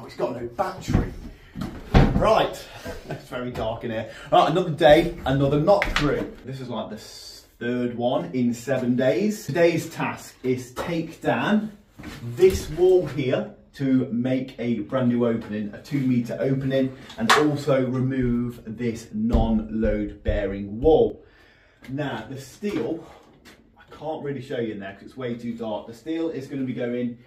it's got no battery. Right, it's very dark in here. Right, another day, another knock through. This is like the third one in 7 days. Today's task is take down this wall here to make a brand new opening, a 2 metre opening, and also remove this non-load bearing wall. Now the steel, I can't really show you in there because it's way too dark. The steel is going to be going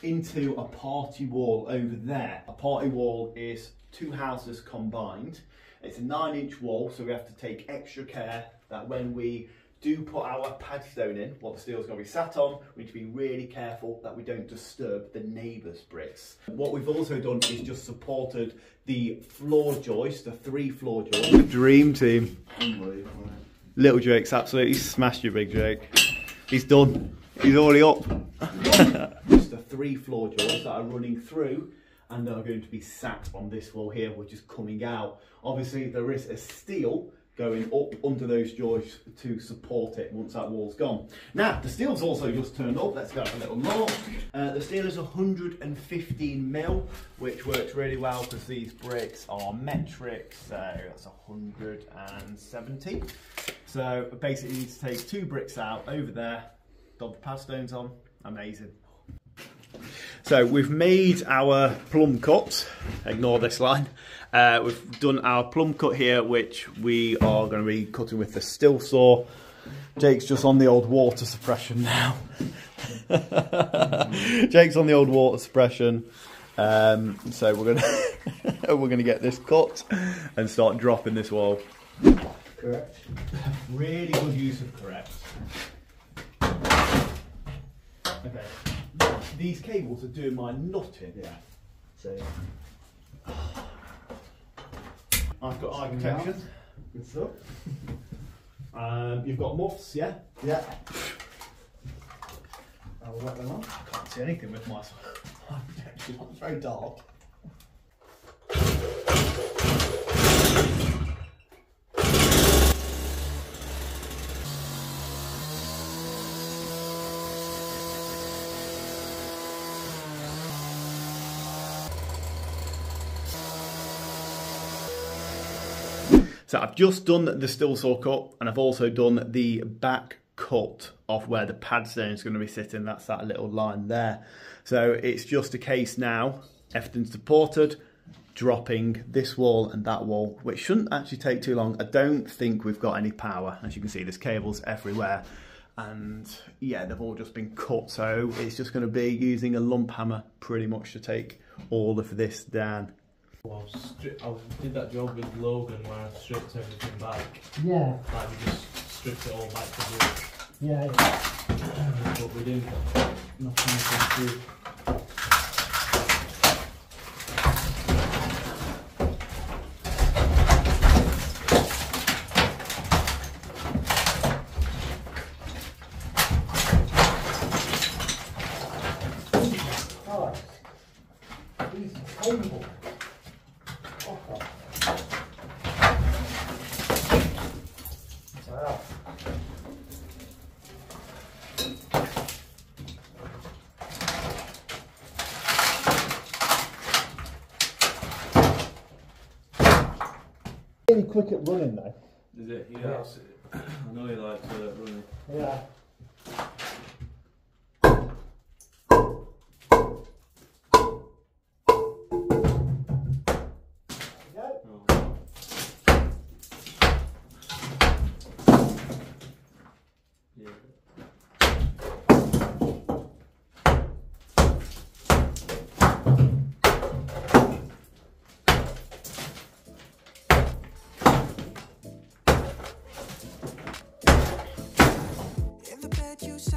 into a party wall over there. A party wall is 2 houses combined. It's a 9-inch wall, so we have to take extra care that when we do put our padstone in, what the steel's going to be sat on, we need to be really careful that we don't disturb the neighbour's bricks. What we've also done is just supported the floor joist, the 3 floor joists. Dream team. Little Drake's absolutely smashed you, big Drake. He's done. He's already up. Just the 3 floor joists that are running through and are going to be sat on this wall here, which is coming out. Obviously, there is a steel going up under those joists to support it once that wall's gone. Now, the steel's also just turned up. Let's go have a little look. The steel is 115mm, which works really well because these bricks are metric, so that's 170. So basically, you need to take 2 bricks out over there, dot the pad stones on. Amazing. So we've made our plumb cut. Ignore this line. We've done our plumb cut here, which we are going to be cutting with the still saw. Jake's just on the old water suppression now. Jake's on the old water suppression. So we're gonna get this cut and start dropping this wall. Correct. Really good use of correct. Okay. These cables are doing my nutting. Yeah. So I've got eye protection. good stuff. You've got muffs, yeah? Yeah. I'll wet them on. I can't see anything with my eye protection. It's very dark. So I've just done the still saw cut, and I've also done the back cut of where the padstone is going to be sitting. That's that little line there. So it's just a case now, everything's supported, dropping this wall and that wall, which shouldn't actually take too long. I don't think we've got any power. As you can see, there's cables everywhere. And yeah, they've all just been cut. So it's just going to be using a lump hammer pretty much to take all of this down. Well, I did that job with Logan where I stripped everything back. Yeah. Like we just stripped it all back to wood. Yeah. But we didn't. Nothing to do. Oh, these are painful. Really quick at running though. Is it? Yeah. I know you like to run. Yeah.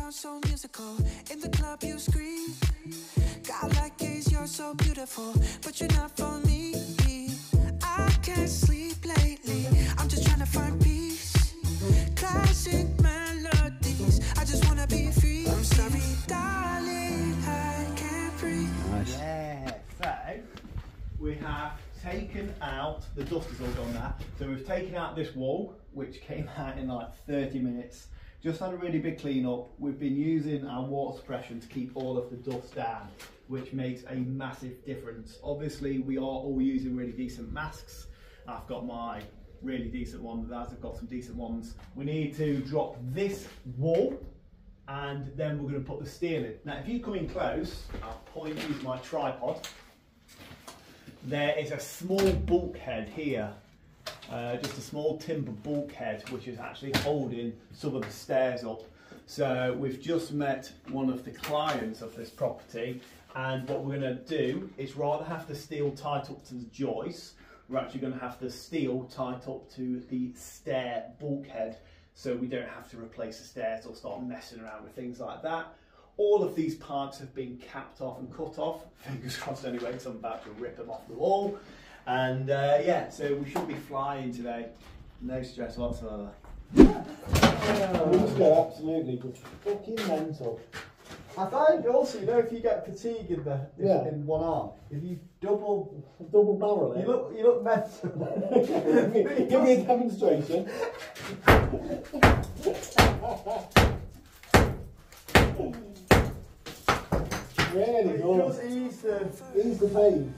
So musical, in the club you scream. God like gaze, you're so beautiful, but you're not for me. I can't sleep lately, I'm just trying to find peace. Classic melodies, I just wanna be free. I'm sorry, darling, I can't breathe. Nice. Yeah, so we have taken out, the dust is all gone now, so we've taken out this wall, which came out in like 30 minutes. Just had a really big clean up. We've been using our water suppression to keep all of the dust down, which makes a massive difference. Obviously, we are all using really decent masks. I've got my really decent ones, others have got some decent ones. We need to drop this wall and then we're going to put the steel in. Now, if you come in close, I'll point use my tripod. There is a small bulkhead here. Just a small timber bulkhead which is actually holding some of the stairs up. So we've just met one of the clients of this property, and what we're going to do is rather have the steel tied up to the joist, we're actually going to have the steel tied up to the stair bulkhead, so we don't have to replace the stairs or start messing around with things like that. All of these parts have been capped off and cut off, fingers crossed anyway, because I'm about to rip them off the wall. And yeah, so we should be flying today. No stress whatsoever. Yeah, absolutely. Fucking mental. I find also, you know, if you get fatigue in in one arm, if you double barrel it, you look mental. Give me a demonstration. Really good. Just ease the pain.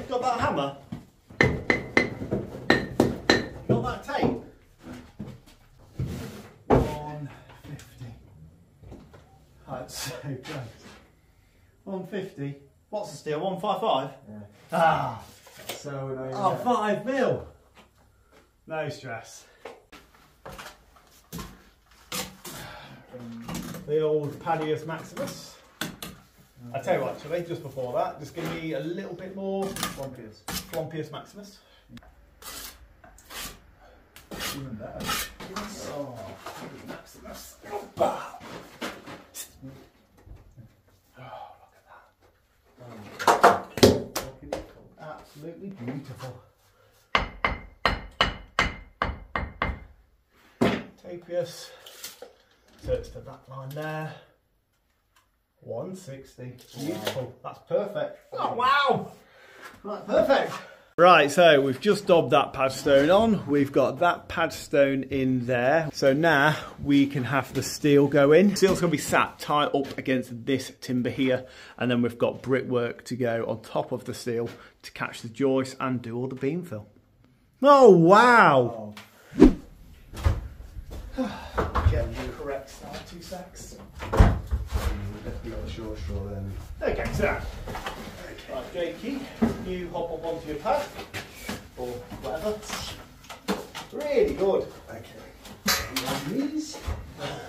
Got that hammer? Got that tape? 150. That's so close. 150. What's the steel? 155? Yeah. Ah! So annoying. Oh, 5 mil! No stress. The old Padius Maximus. I tell you what, actually, just before that, just give me a little bit more Flompius Maximus. Even better. Oh, Maximus. Oh, look at that. Absolutely beautiful. Tapius. So it's to that line there. 160. Beautiful. That's perfect. Oh wow! Right, perfect. Right, so we've just daubed that pad stone on. We've got that pad stone in there. So now we can have the steel go in. Steel's going to be sat tied up against this timber here, and then we've got brickwork to go on top of the steel to catch the joist and do all the beam fill. Oh wow! Get the correct side, 2 secs. Definitely got a short straw then. Okay, so right, Jakey, you hop up onto your pad or whatever. Really good. Okay. And on knees.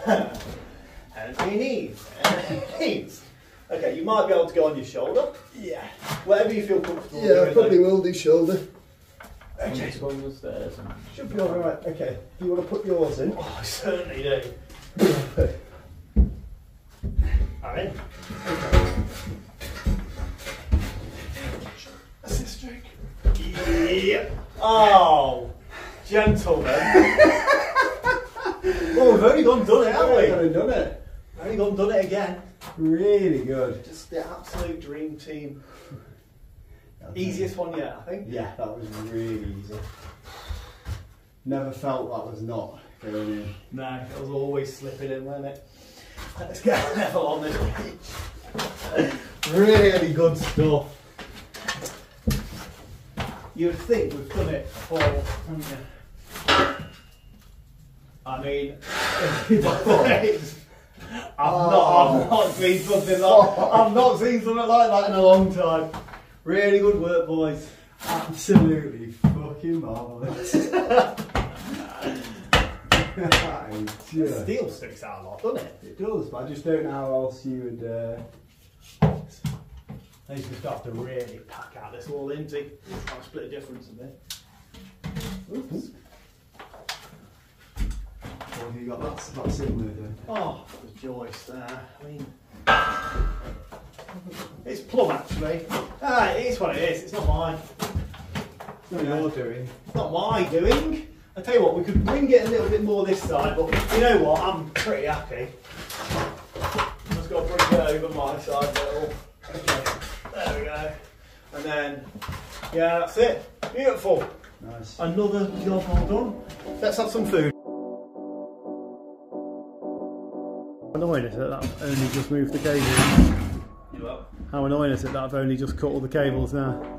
And your knees. And your knees. Okay, you might be able to go on your shoulder. Yeah. Whatever you feel comfortable Yeah, I doing, probably will do shoulder. Okay. Go on the stairs. Should be alright. Okay. Do you want to put yours in? Oh, I certainly do. I'm in. Okay. Assist stroke. Yeah. Oh, gentlemen. Well, we've only gone done it, haven't we? We've only done it. Only gone done it again. Really good. Just the absolute dream team. Easiest one yet, I think. Yeah, that was really easy. Never felt that was not going in. No, it was always slipping in, wasn't it? Let's get a level on this beach. Really good stuff. You'd think we've done it before, haven't you? I mean, I've not seen something like that in a long time. Really good work, boys. Absolutely fucking marvellous. Steel sticks out a lot, doesn't it? It does, but I just don't know how else you would. They just have to really pack out this wall, Izzy. Try to split the difference a bit. Oops. What have you got that similar to? Oh, the joist there. I mean, it's plumb actually. Ah, it is what it is. It's not mine. It's not your doing. It's not my doing. I tell you what, we could bring it a little bit more this side, but you know what? I'm pretty happy. I'm just got to bring it over my side a little. Okay, there we go. And then, yeah, that's it. Beautiful. Nice. Another job all done. Let's have some food. How annoying is it that I've only just moved the cables? You up? How annoying is it that I've only just cut all the cables now?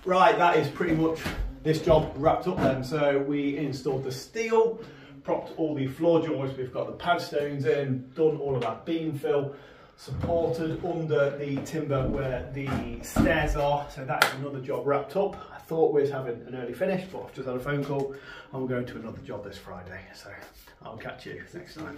Right, that is pretty much this job wrapped up then. So we installed the steel, propped all the floor joists, we've got the pad stones in, done all of that beam fill, supported under the timber where the stairs are. So that is another job wrapped up. I thought we was having an early finish, but I've just had a phone call and we're going to another job this Friday. So I'll catch you next time.